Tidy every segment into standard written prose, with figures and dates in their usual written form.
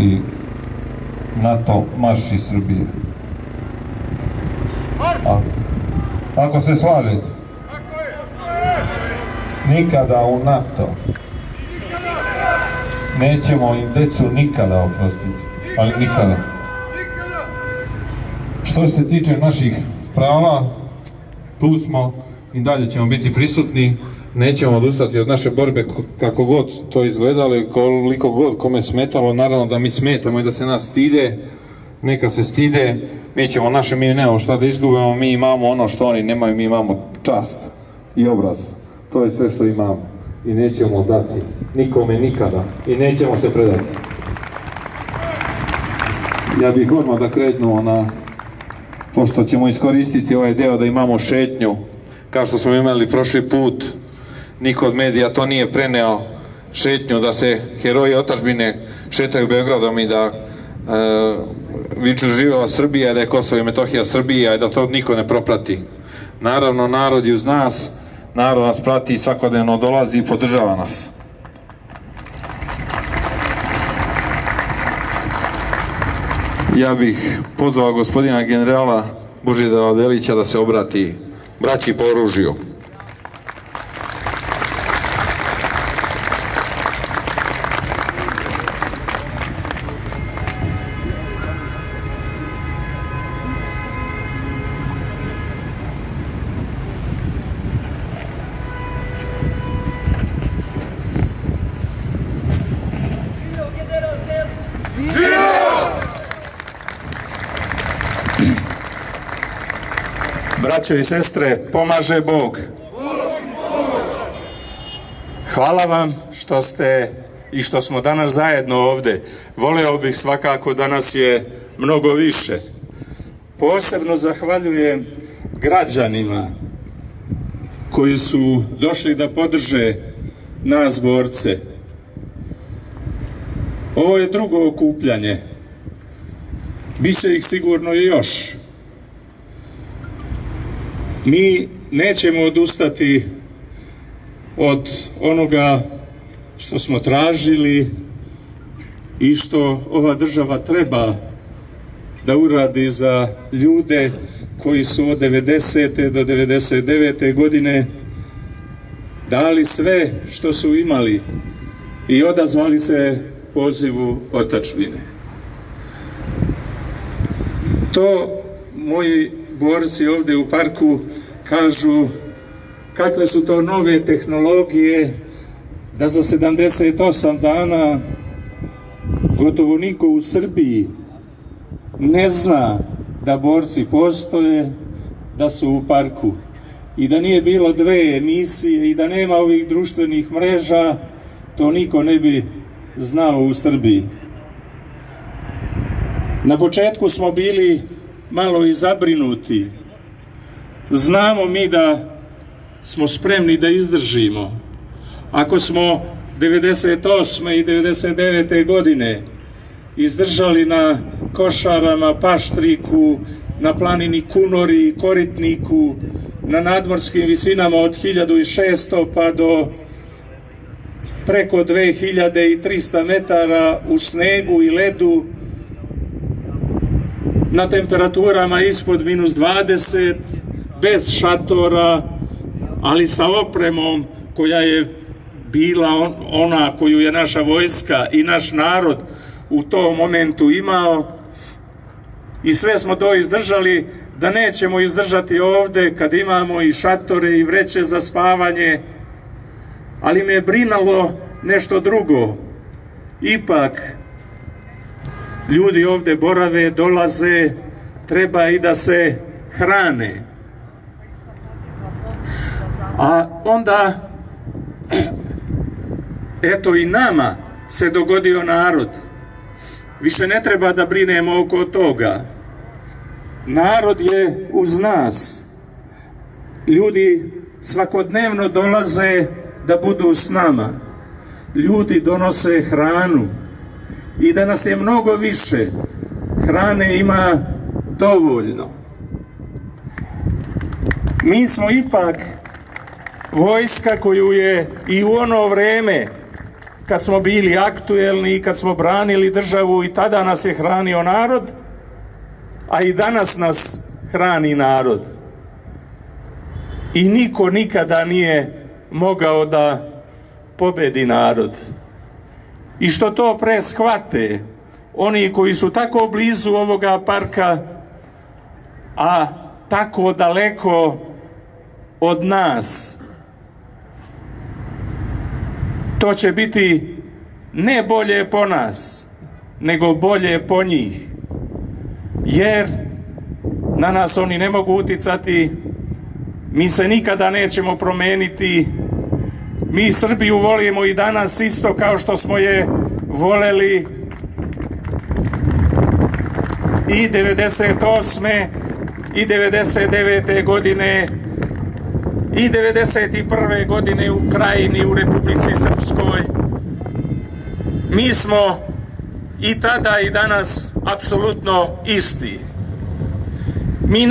znači NATO marš iz Srbije. Ako se slažete, nikada u NATO nećemo im decu nikada oprostiti, ali nikada. Što se tiče naših prava, tu smo i dalje ćemo biti prisutni, nećemo odustati od naše borbe kako god to izgledalo i koliko god kome smetalo. Naravno da mi smetamo i da se nas stide, neka se stide, mi ćemo naše, mi nemamo šta da izgubimo, mi imamo ono što oni nemaju, mi imamo čast i obraz, to je sve što imamo i nećemo dati nikome nikada i nećemo se predati. Ja bih odmah da kretnuo na, pošto ćemo iskoristiti ovaj deo da imamo šetnju, kao što smo imali prošli put, niko od medija to nije preneo, šetnju da se heroji otadžbine šetaju Beogradom i da viču živela Srbija, da je Kosovo i Metohija Srbija i da to niko ne proprati. Naravno, narod je uz nas, narod nas prati i svakodnevno dolazi i podržava nas. Ja bih pozvao gospodina generala Božidara Delića da se obrati braći po oružju. Braćo i sestre, pomaže Bog. Hvala vam što ste i što smo danas zajedno ovde. Voleo bih svakako da nas je mnogo više. Posebno zahvaljujem građanima koji su došli da podrže nas borce. Ovo je drugo okupljanje. Biće ih sigurno i još. Mi nećemo odustati od onoga što smo tražili i što ova država treba da uradi za ljude koji su od 90. do 99. godine dali sve što su imali i odazvali se pozivu otadžbine. To moji borci ovde u parku kažu kakve su to nove tehnologije, da za 78 dana gotovo niko u Srbiji ne zna da borci postoje, da su u parku. I da nije bilo dve emisije i da nema ovih društvenih mreža, to niko ne bi znao u Srbiji. Na početku smo bili malo i zabrinuti. Znamo mi da smo spremni da izdržimo. Ako smo 98. i 99. godine izdržali na Košarama, Paštriku, na planini Kunori i Koritniku, na nadmorskim visinama od 1600 pa do preko 2300 metara u snegu i ledu, na temperaturama ispod -20, bez šatora, ali sa opremom koja je bila ona koju je naša vojska i naš narod u tom momentu imao, i sve smo to izdržali, da nećemo izdržati ovde kad imamo i šatore i vreće za spavanje, ali me je brinalo nešto drugo. Ipak ljudi ovde borave, dolaze, treba i da se hrane. A onda, eto i nama se dogodio narod. Više ne treba da brinemo oko toga. Narod je uz nas. Ljudi svakodnevno dolaze da budu s nama. Ljudi donose hranu. I da nas je mnogo više, hrane ima dovoljno. Mi smo ipak vojska koju je i u ono vreme kad smo bili aktuelni i kad smo branili državu, i tada nas je hranio narod, a i danas nas hrani narod. I niko nikada nije mogao da pobedi narod. I što to pre shvate oni koji su tako blizu ovoga parka, a tako daleko od nas, to će biti ne bolje po nas, nego bolje po njih. Jer na nas oni ne mogu uticati, mi se nikada nećemo promeniti, mi Srbiju volimo i danas isto kao što smo je voleli i 98. i 99. godine i 91. godine u Krajini, u Republici Srpskoj. Mi smo i tada i danas apsolutno isti. Mi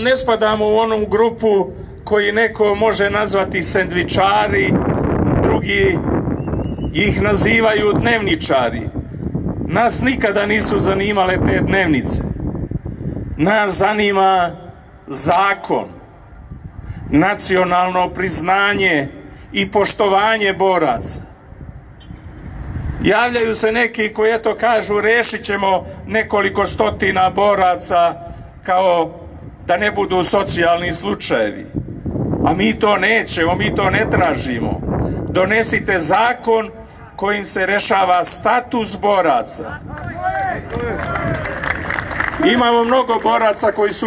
ne spadamo u onu grupu koji neko može nazvati sendvičari, drugi ih nazivaju dnevničari. Nas nikada nisu zanimale te dnevnice. Nas zanima zakon, nacionalno priznanje i poštovanje boraca. Javljaju se neki koji eto kažu rešit ćemo nekoliko stotina boraca kao da ne budu socijalni slučajevi. A mi to nećemo, mi to ne tražimo. Donesite zakon kojim se rešava status boraca. Imamo mnogo boraca koji su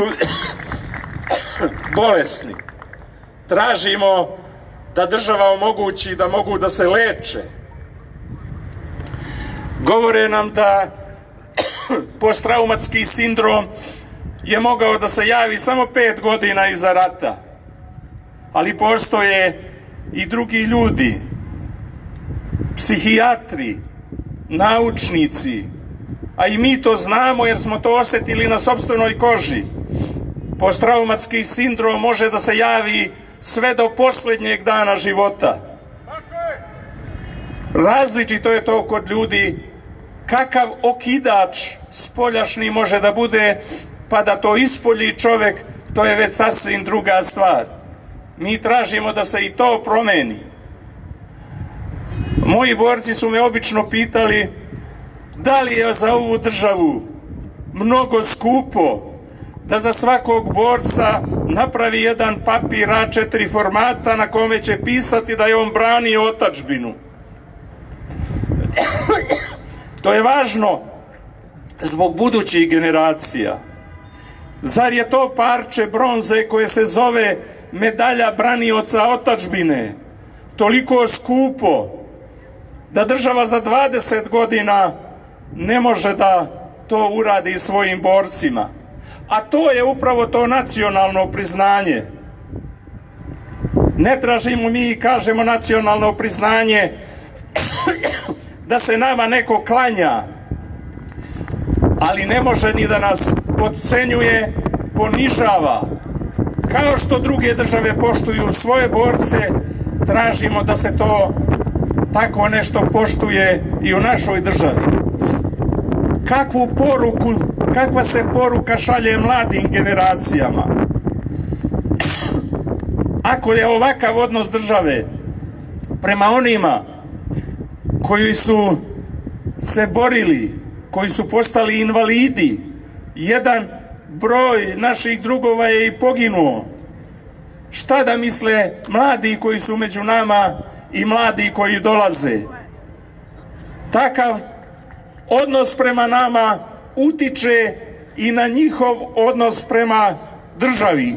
bolesni. Tražimo da država omogući da mogu da se leče. Govore nam da posttraumatski sindrom je mogao da se javi samo 5 godina iza rata. Ali postoje i drugi ljudi, psihijatri, naučnici, a i mi to znamo jer smo to osetili na sopstvenoj koži. Posttraumatski sindrom može da se javi sve do posljednjeg dana života. Različito je to kod ljudi, kakav okidač spoljašnji može da bude, pa da to ispolji čovek, to je već sasvim druga stvar. Mi tražimo da se i to promeni. Moji borci su me obično pitali da li je za ovu državu mnogo skupo da za svakog borca napravi jedan papir A4 formata na kome će pisati da je on branio otadžbinu. To je važno zbog budućih generacija. Zar je to parče bronze koje se zove medalja branioca otadžbine toliko skupo da država za 20 godina ne može da to uradi svojim borcima? A to je upravo to nacionalno priznanje. Ne tražimo mi i kažemo nacionalno priznanje da se nama neko klanja, ali ne može ni da nas potcenjuje, ponižava. Kao što druge države poštuju svoje borce, tražimo da se to tako nešto poštuje i u našoj državi. Kakva se poruka šalje mladim generacijama? Ako je ovakav odnos države prema onima koji su se borili, koji su postali invalidi, jedan broj naših drugova je i poginuo. Šta da misle mladi koji su među nama i mladi koji dolaze? Takav odnos prema nama utiče i na njihov odnos prema državi.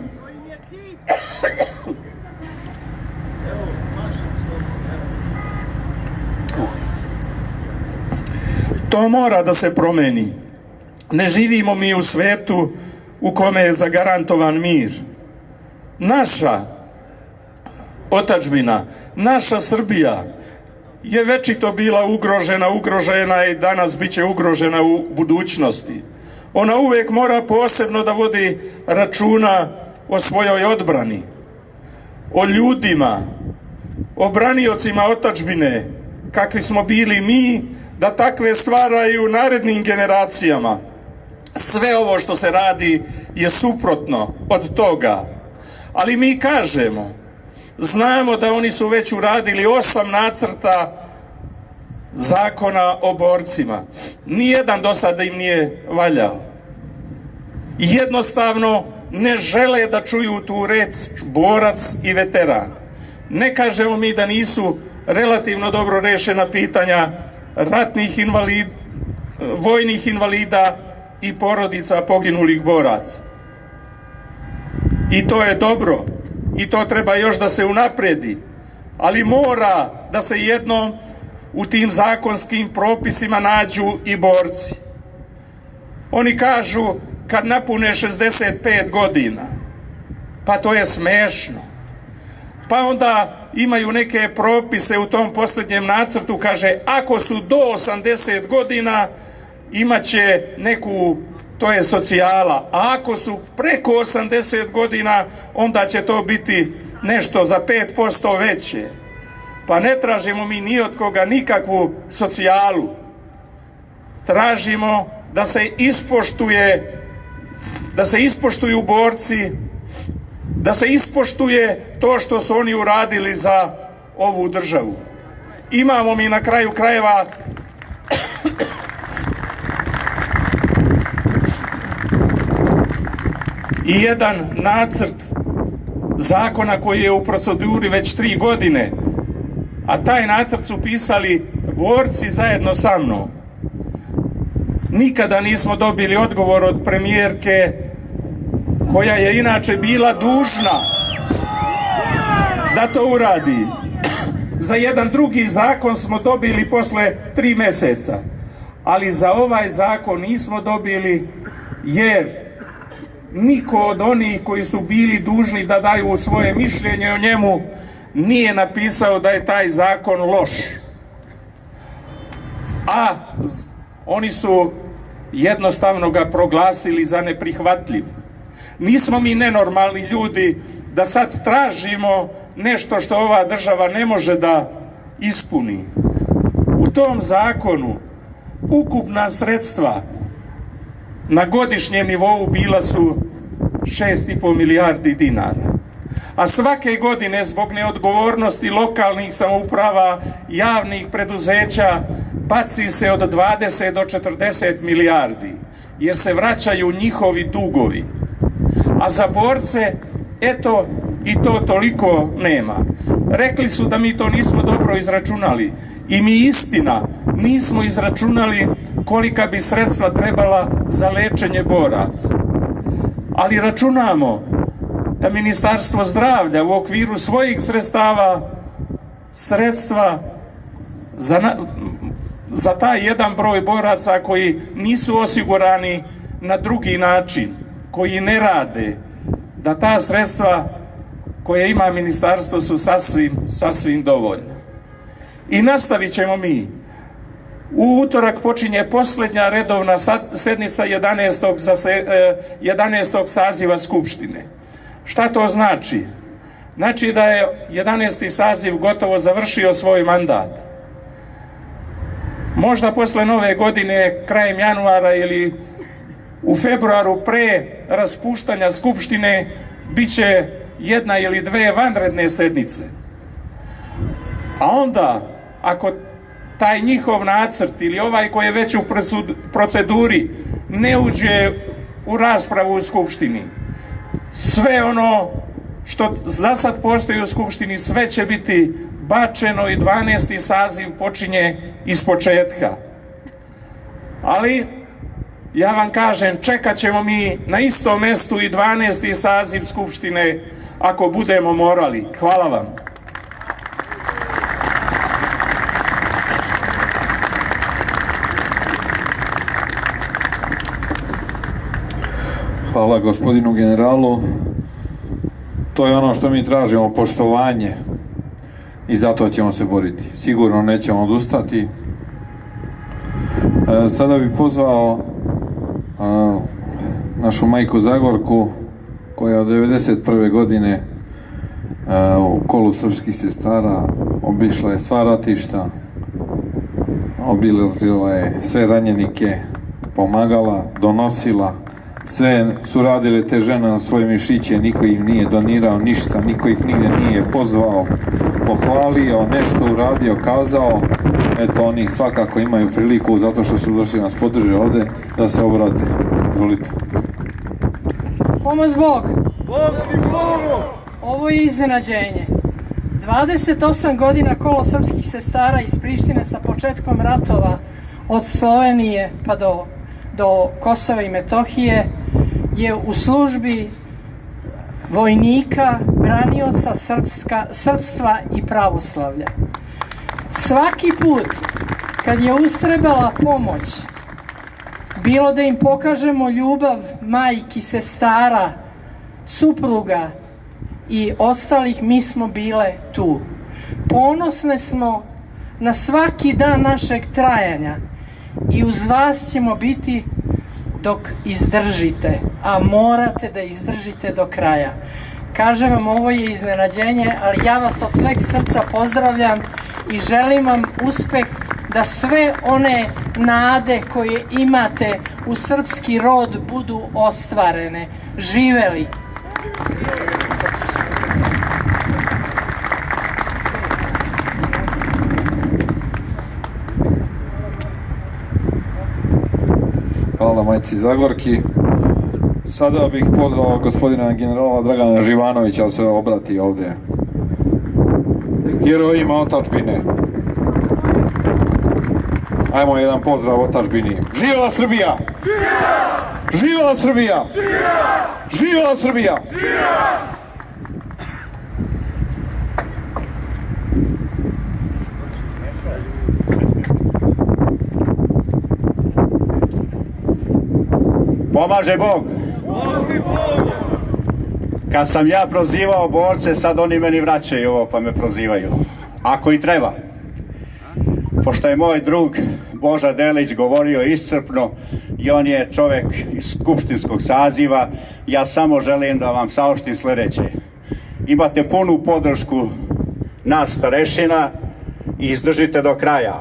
To mora da se promeni. Ne živimo mi u svetu u kome je zagarantovan mir. Naša otadžbina, naša Srbija je večito bila ugrožena i danas bit će ugrožena u budućnosti. Ona uvek mora posebno da vodi računa o svojoj odbrani, o ljudima, o braniocima otadžbine, kakvi smo bili mi, da takve stvaraju u narednim generacijama. Sve ovo što se radi je suprotno od toga. Ali mi kažemo, znamo da oni su već uradili 8 nacrta zakona o borcima. Nijedan do sada im nije valjao. Jednostavno ne žele da čuju tu reč borac i veteran. Ne kažemo mi da nisu relativno dobro rešena pitanja ratnih invalida, vojnih invalida i porodica poginulih boraca. I to je dobro. I to treba još da se unapredi. Ali mora da se jednom u tim zakonskim propisima nađu i borci. Oni kažu kad napune 65 godina, pa to je smešno. Pa onda imaju neke propise u tom posljednjem nacrtu, kaže ako su do 80 godina imaće neku, to je socijala, a ako su preko 80 godina onda će to biti nešto za 5% veće. Pa ne tražimo mi ni od koga nikakvu socijalu. Tražimo da se ispoštuju borci, da se ispoštuje to što su oni uradili za ovu državu. Imamo mi na kraju krajeva i jedan nacrt zakona koji je u proceduri već 3 godine, a taj nacrt su pisali borci zajedno sa mnom. Nikada nismo dobili odgovor od premijerke, koja je inače bila dužna da to uradi. Za jedan drugi zakon smo dobili posle 3 meseca, ali za ovaj zakon nismo dobili, jer niko od onih koji su bili dužni da daju svoje mišljenje o njemu nije napisao da je taj zakon loš. A oni su jednostavno ga proglasili za neprihvatljiv. Nismo mi nenormalni ljudi da sad tražimo nešto što ova država ne može da ispuni. U tom zakonu ukupna sredstva na godišnjem nivou bila su 6,5 milijardi dinara. A svake godine zbog neodgovornosti lokalnih samouprava, javnih preduzeća, baci se od 20 do 40 milijardi, jer se vraćaju njihovi dugovi. A za borce, eto, i to toliko nema. Rekli su da mi to nismo dobro izračunali. I mi, istina, nismo izračunali kolika bi sredstva trebala za lečenje boraca. Ali računamo da Ministarstvo zdravlja u okviru svojih sredstva za taj jedan broj boraca koji nisu osigurani na drugi način, koji ne rade, da ta sredstva koje ima ministarstvo su sasvim dovoljna. I nastavit ćemo mi. U utorak počinje posljednja redovna sednica 11. saziva Skupštine. Šta to znači? Znači da je 11. saziv gotovo završio svoj mandat. Možda posle nove godine, krajem januara ili u februaru pre raspuštanja Skupštine, bit će 1 ili 2 vanredne sednice. A onda, ako taj njihov nacrt ili ovaj koji je već u proceduri ne uđe u raspravu u Skupštini, sve ono što za sad postoji u Skupštini, sve će biti bačeno i 12. saziv počinje iz početka. Ali ja vam kažem, čekat ćemo mi na istom mestu i 12. saziv Skupštine ako budemo morali. Hvala vam. Hvala gospodinu generalu. To je ono što mi tražimo, poštovanje, i zato ćemo se boriti. Sigurno nećemo odustati. Sada bih pozvao našu majku Zagorku, koja od 1991. godine u kolu srpskih sestara obišla je sva ratišta, obilazila je sve ranjenike, pomagala, donosila, sve su radile te žene na svoje mišiće, niko im nije donirao ništa, niko ih nigde nije pozvao, pohvalio, nešto uradio, kazao. Eto, oni svakako imaju priliku, zato što su došli nas podrže ovde, da se obrate. Izvolite. Pomoz Bog! Bog ti pomoz! Ovo je iznenađenje. 28 godina kolo srpskih sestara iz Prištine sa početkom ratova od Slovenije pa do Kosova i Metohije je u službi vojnika, branioca srpstva i pravoslavlja. Svaki put kad je ustrebala pomoć, bilo da im pokažemo ljubav majki, sestara, supruga i ostalih, mi smo bile tu. Ponosne smo na svaki dan našeg trajanja i uz vas ćemo biti dok izdržite, a morate da izdržite do kraja. Kažem vam, ovo je iznenađenje, ali ja vas od sveg srca pozdravljam i želim vam uspeh da sve one nade koje imate u srpski rod budu ostvarene. Živeli! Hvala majci Zagorki. Sada bih pozvao gospodina generala Dragana Živanovića da se obrati ovde. Herojima otadžbine. Ajmo jedan pozdrav otadžbini. Živela Srbija! Živela Srbija! Živela Srbija! Pomaže Bog. Kad sam ja prozivao borce, sad oni meni vraćaju ovo pa me prozivaju. Ako i treba. Pošto je moj drug Boža Delić govorio iscrpno i on je čovek iz skupštinskog saziva, ja samo želim da vam saopštim sledeće. Imate punu podršku nas starešina i izdržite do kraja.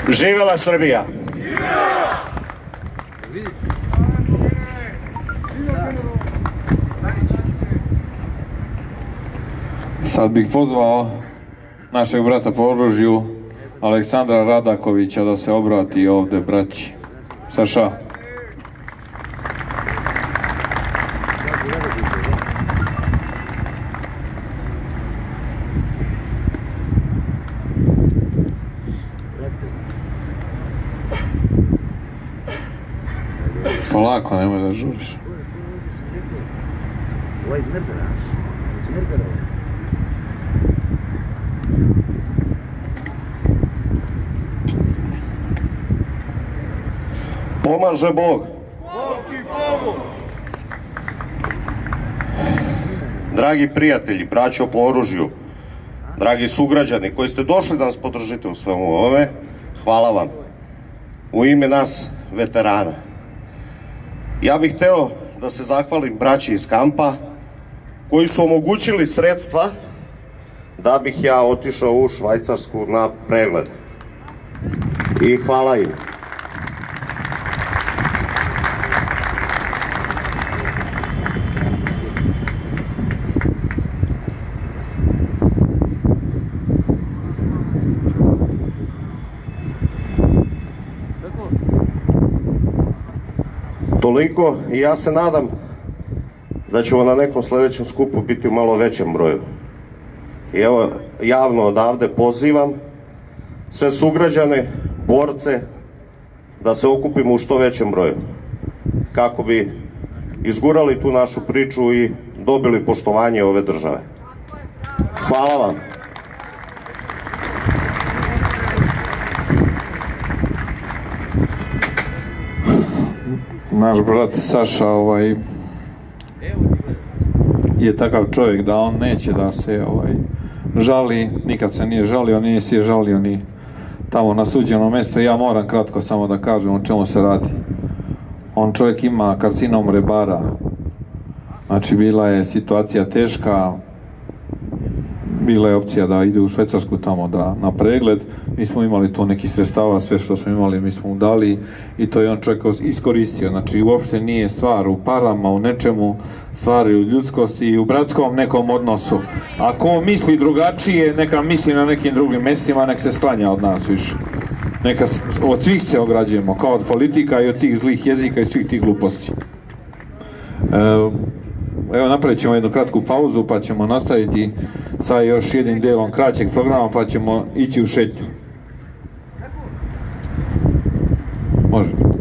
Živela Srbija! Sad bih pozvao našeg brata po oružju Aleksandra Radakovića da se obrati ovde braći. Saša. Polako, nemoj da žuriš. Pomaže Bog. Dragi prijatelji, braćo po oružju, dragi sugrađani koji ste došli da nas podržite u svemu ovome, hvala vam. U ime nas, veterana. Ja bih hteo da se zahvalim braći iz kampa koji su omogućili sredstva da bih ja otišao u Švajcarsku na pregled. I hvala im. Toliko i ja se nadam da ćemo na nekom sledećem skupu biti u malo većem broju. I evo, javno odavde pozivam sve sugrađane, borce, da se okupimo u što većem broju, kako bi izgurali tu našu priču i dobili poštovanje ove države. Hvala vam. Naš brat Saša je takav čovjek da on neće da se žali, nikad se nije žalio, nije se žalio ni tamo na suđenom mjestu. Ja moram kratko samo da kažem o čemu se radi. On čovjek ima karcinom rebara, Znači, bila je situacija teška, bila je opcija da ide u Švecarsku tamo na pregled. Mi smo imali tu nekih sredstava, sve što smo imali mi smo mu dali i to je on čovjek iskoristio. Znači, uopšte nije stvar u parama, u nečemu, stvar je u ljudskosti i u bratskom nekom odnosu. Ako misli drugačije, neka misli na nekim drugim mjestima, nek se sklanja od nas više. Neka od svih se ograđujemo, kao od politika i od tih zlih jezika i svih tih gluposti. Evo, napravit ćemo jednu kratku pauzu pa ćemo nastaviti sa još jednim delom kraćeg programa pa ćemo ići u šetnju. Može.